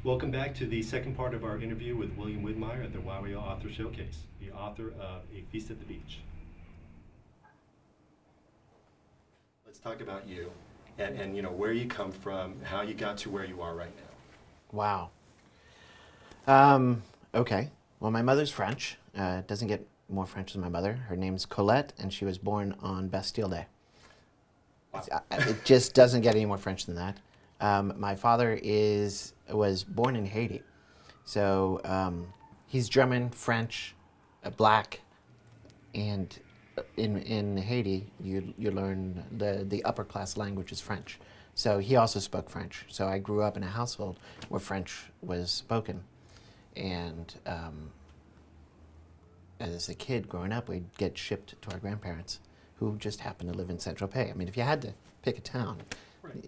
Welcome back to the second part of our interview with William Widmaier at the WOWIO Author Showcase, the author of A Feast at the Beach. Let's talk about you and where you come from, how you got to where you are right now. Wow. Okay. Well, my mother's French. Doesn't get more French than my mother. Her name's Colette, and she was born on Bastille Day. Wow. It just doesn't get any more French than that. My father was born in Haiti, so he's German, French, black, and in Haiti you learn the upper class language is French. So he also spoke French. So I grew up in a household where French was spoken, and as a kid growing up, we'd get shipped to our grandparents, who just happened to live in Saint-Tropez. I mean, if you had to pick a town, Right.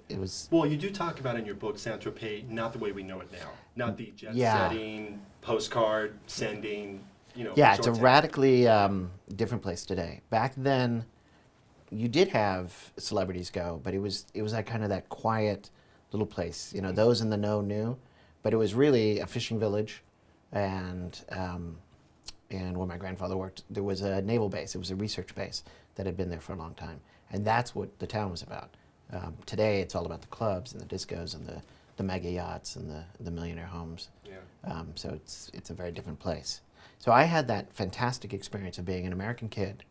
it was. Well, you do talk about in your book Saint-Tropez, not the way we know it now. Not the jet Yeah. setting, postcard sending, Yeah, it's a resort town. radically different place today. Back then, you did have celebrities go, but it was like kind of that quiet little place. Those in the know knew, but it was really a fishing village, and where my grandfather worked, there was a naval base. It was a research base that had been there for a long time, and that's what the town was about. Today, it's all about the clubs and the discos and the mega yachts and the millionaire homes. Yeah. So it's a very different place. So I had that fantastic experience of being an American kid,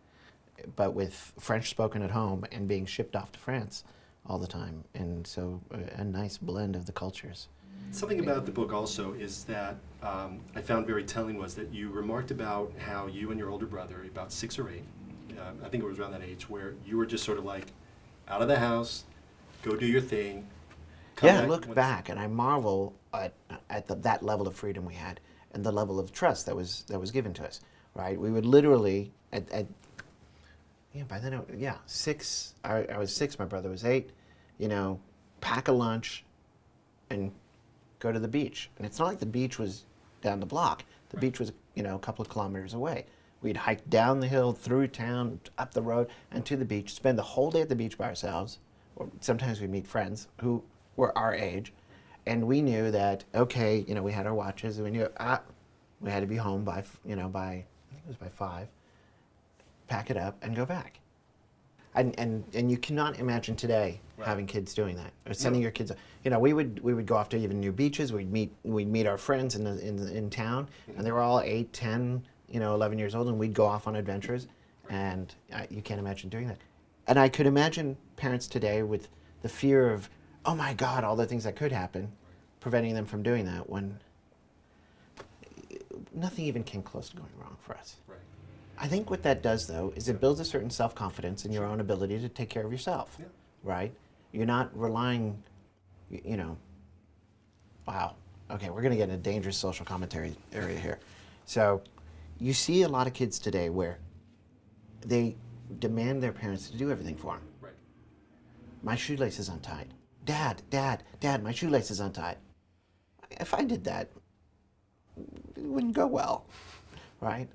but with French spoken at home and being shipped off to France all the time. And so a nice blend of the cultures. Something about the book also is that I found very telling was that you remarked about how you and your older brother, about 6 or 8, I think it was around that age, where you were just sort of like out of the house, go do your thing. Come Yeah, I back look when- back and I marvel at that level of freedom we had and the level of trust that was given to us, right? We would literally, by then, 6, I was 6, my brother was 8, pack a lunch and go to the beach. And it's not like the beach was down the block. The beach was, a couple of kilometers away. We'd hike down the hill, through town, up the road, and to the beach, spend the whole day at the beach by ourselves. Or sometimes we'd meet friends who were our age. And we knew that, okay, we had our watches, and we knew, we had to be home by, I think it was by 5, pack it up, and go back. And you cannot imagine today Right. having kids doing that, or sending No. your kids. We would go off to even new beaches. We'd meet our friends in town, and they were all 8, 10, 11 years old, and we'd go off on adventures. And you can't imagine doing that. And I could imagine parents today with the fear of, oh my God, all the things that could happen, preventing them from doing that when nothing even came close to going wrong for us. Right. I think what that does, though, is it builds a certain self-confidence in your own ability to take care of yourself, Yeah. right? You're not relying, wow, okay, we're going to get in a dangerous social commentary area here. So you see a lot of kids today where they demand their parents to do everything for them. Right. My shoelace is untied. Dad, my shoelace is untied. If I did that, it wouldn't go well, right?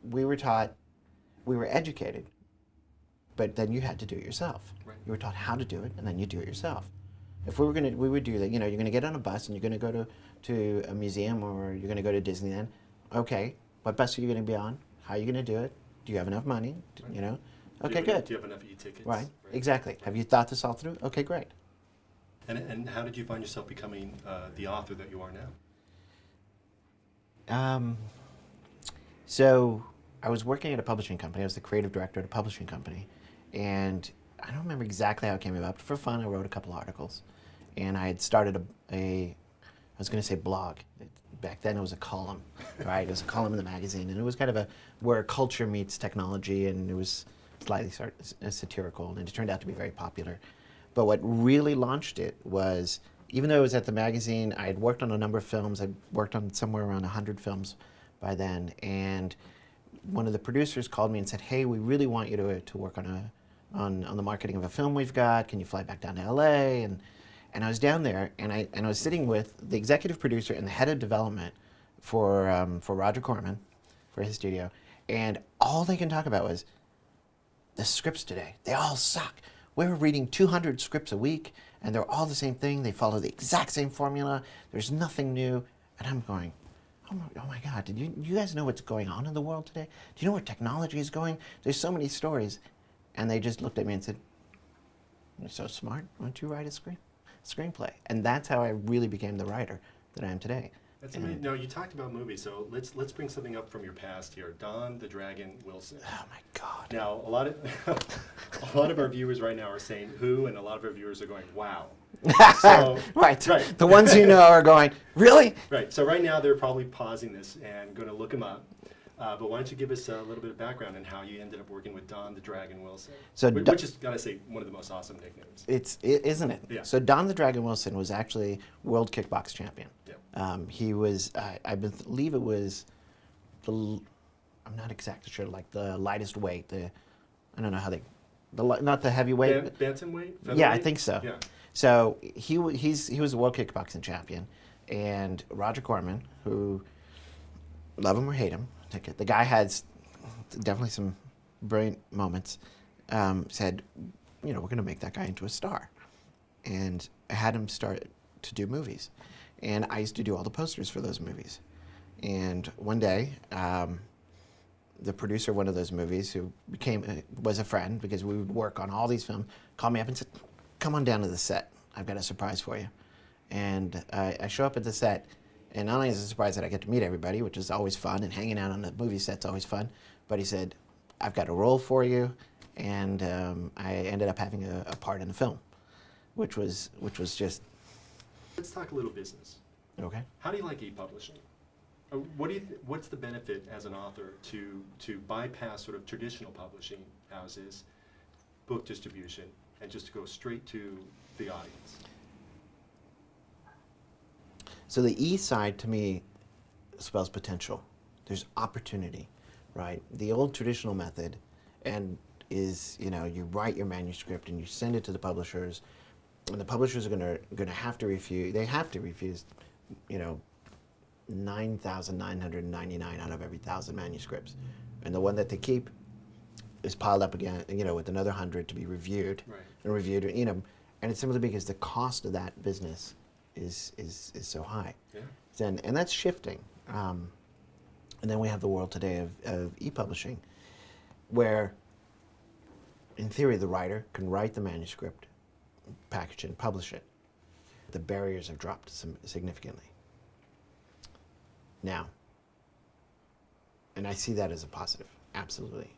We were taught, we were educated, but then you had to do it yourself. Right. You were taught how to do it, and then you do it yourself. If we would do that. You're going to get on a bus and you're going to go to a museum or you're going to go to Disneyland. Okay, what bus are you going to be on? How are you going to do it? Do you have enough money? Right. Okay, good. Do you have enough e-tickets? Right, exactly. Have you thought this all through? Okay, great. And how did you find yourself becoming the author that you are now? So I was working at a publishing company. I was the creative director at a publishing company. And I don't remember exactly how it came about, but for fun, I wrote a couple articles. And I had started I was going to say blog. Back then it was a column, right? It was a column in the magazine. And it was kind of where culture meets technology, and it was slightly satirical, and it turned out to be very popular. But what really launched it was, even though it was at the magazine, I had worked on a number of films. I'd worked on somewhere around 100 films by then. And one of the producers called me and said, hey, we really want you to work on the marketing of a film we've got. Can you fly back down to LA? And I was down there, and I was sitting with the executive producer and the head of development for Roger Corman, for his studio. And all they can talk about was, the scripts today, they all suck. We were reading 200 scripts a week, and they're all the same thing. They follow the exact same formula. There's nothing new. And I'm going, oh my God, you guys know what's going on in the world today? Do you know where technology is going? There's so many stories. And they just looked at me and said, you're so smart. Why don't you write a screenplay? And that's how I really became the writer that I am today. That's amazing. No, you talked about movies, so let's bring something up from your past here. Don the Dragon Wilson. Oh my God. Now, a lot of our viewers right now are saying who, and a lot of our viewers are going, wow. So, right. The ones you know are going, really? Right. So right now they're probably pausing this and going to look him up. But why don't you give us a little bit of background on how you ended up working with Don the Dragon Wilson? So which is, gotta say, one of the most awesome nicknames. Isn't it? Yeah. So Don the Dragon Wilson was actually world kickbox champion. Yeah. He was, I believe it was, I'm not exactly sure, like the lightest weight. I don't know how not the heavyweight. Bantamweight? Yeah, I think so. Yeah. So he was a world kickboxing champion, and Roger Corman, who, love him or hate him, the guy has definitely some brilliant moments, said, we're going to make that guy into a star. And I had him start to do movies. And I used to do all the posters for those movies. And one day, the producer of one of those movies, who was a friend because we would work on all these films, called me up and said, come on down to the set. I've got a surprise for you. And I show up at the set, and not only is it a surprise that I get to meet everybody, which is always fun, and hanging out on the movie set's always fun, but he said, I've got a role for you, and I ended up having a part in the film, which was just... Let's talk a little business. Okay. How do you like e-publishing? What's the benefit as an author to bypass sort of traditional publishing houses, book distribution, and just to go straight to the audience? So the E side, to me, spells potential. There's opportunity, right? The old traditional method is, you write your manuscript and you send it to the publishers, and the publishers are gonna have to refuse. They have to refuse, 9,999 out of every 1,000 manuscripts, and the one that they keep is piled up again, with another 100 to be reviewed. Right. And reviewed, and it's simply because the cost of that business is so high. Yeah. And that's shifting. And then we have the world today of e-publishing, where, in theory, the writer can write the manuscript, package it, and publish it. The barriers have dropped significantly. Now, and I see that as a positive, absolutely.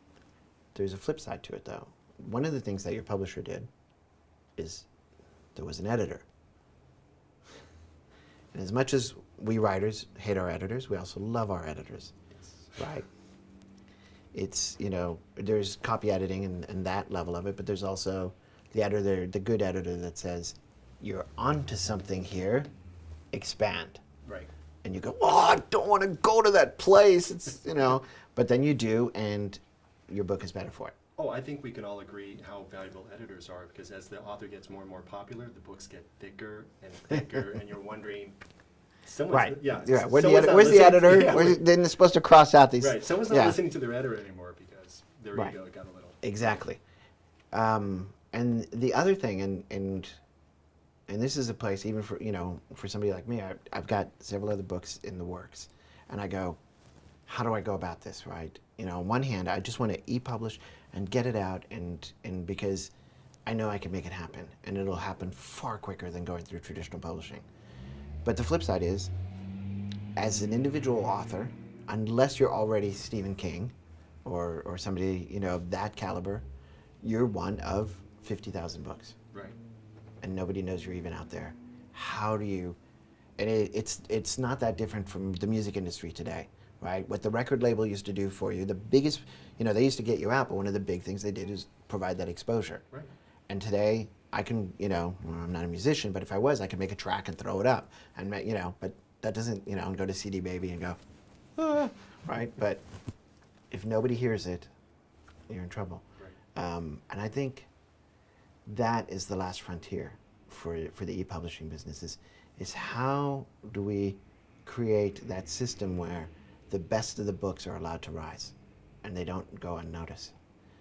There's a flip side to it, though. One of the things that your publisher did is there was an editor. And as much as we writers hate our editors, we also love our editors, right? It's, there's copy editing and that level of it, but there's also the editor, the good editor that says, you're onto something here, expand. Right. And you go, I don't want to go to that place. It's, but then you do, and your book is better for it. Oh, I think we can all agree how valuable editors are, because as the author gets more and more popular, the books get thicker and thicker, and you're wondering, right. Yeah. Where's the editor? Yeah, then it's supposed to cross out these. Right. Someone's not listening to their editor anymore because their ego got a little. Exactly. And the other thing, and this is a place even for for somebody like me, I've got several other books in the works, and I go, how do I go about this, right? On one hand, I just want to e-publish and get it out, and because I know I can make it happen, and it'll happen far quicker than going through traditional publishing. But the flip side is, as an individual author, unless you're already Stephen King or somebody of that caliber, you're one of 50,000 books. Right. And nobody knows you're even out there. How do you? And it's not that different from the music industry today. Right? What the record label used to do for you, the biggest, they used to get you out, but one of the big things they did is provide that exposure. Right. And today, I can, well, I'm not a musician, but if I was, I could make a track and throw it up. And, but that doesn't, and go to CD Baby and go, right? But if nobody hears it, you're in trouble. Right. And I think that is the last frontier for the e-publishing business is how do we create that system where the best of the books are allowed to rise, and they don't go unnoticed.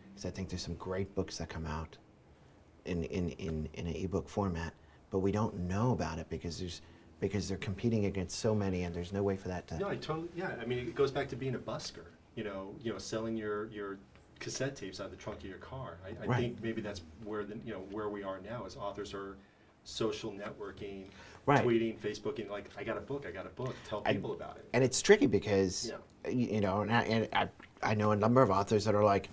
Because I think there's some great books that come out in an ebook format, but we don't know about it because they're competing against so many, and there's no way for that to. No, I totally, yeah, I mean, it goes back to being a busker, selling your cassette tapes out of the trunk of your car. I Right. think maybe that's where where we are now as authors are social networking, Right. tweeting, Facebooking, like, I got a book, tell people about it. And it's tricky because, Yeah. and I know a number of authors that are like,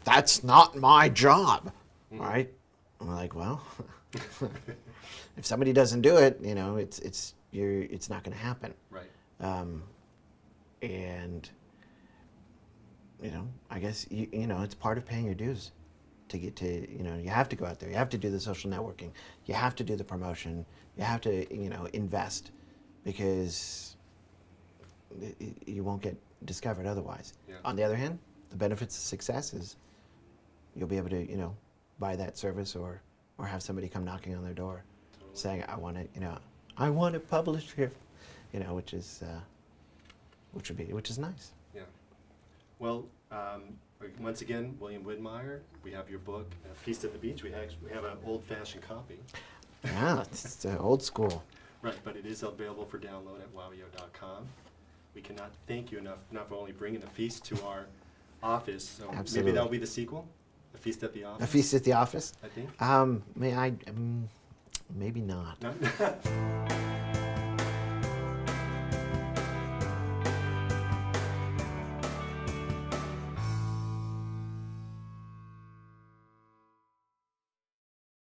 that's not my job, right? And we're like, well, if somebody doesn't do it, it's not going to happen. Right. And I guess it's part of paying your dues to get to you have to go out there, you have to do the social networking, you have to do the promotion, you have to invest, because you won't get discovered otherwise. Yeah. On the other hand, the benefits of success is you'll be able to buy that service or have somebody come knocking on their door saying, I want it published here, which is nice. Yeah. Well, once again, William Widmaier, we have your book, Feast at the Beach. We have an old-fashioned copy. Yeah, it's old school. Right, but it is available for download at WOWIO.com. We cannot thank you enough not for only bringing the feast to our office. So Absolutely. maybe that'll be the sequel, The Feast at the Office. A Feast at the Office? I think. Maybe not. No?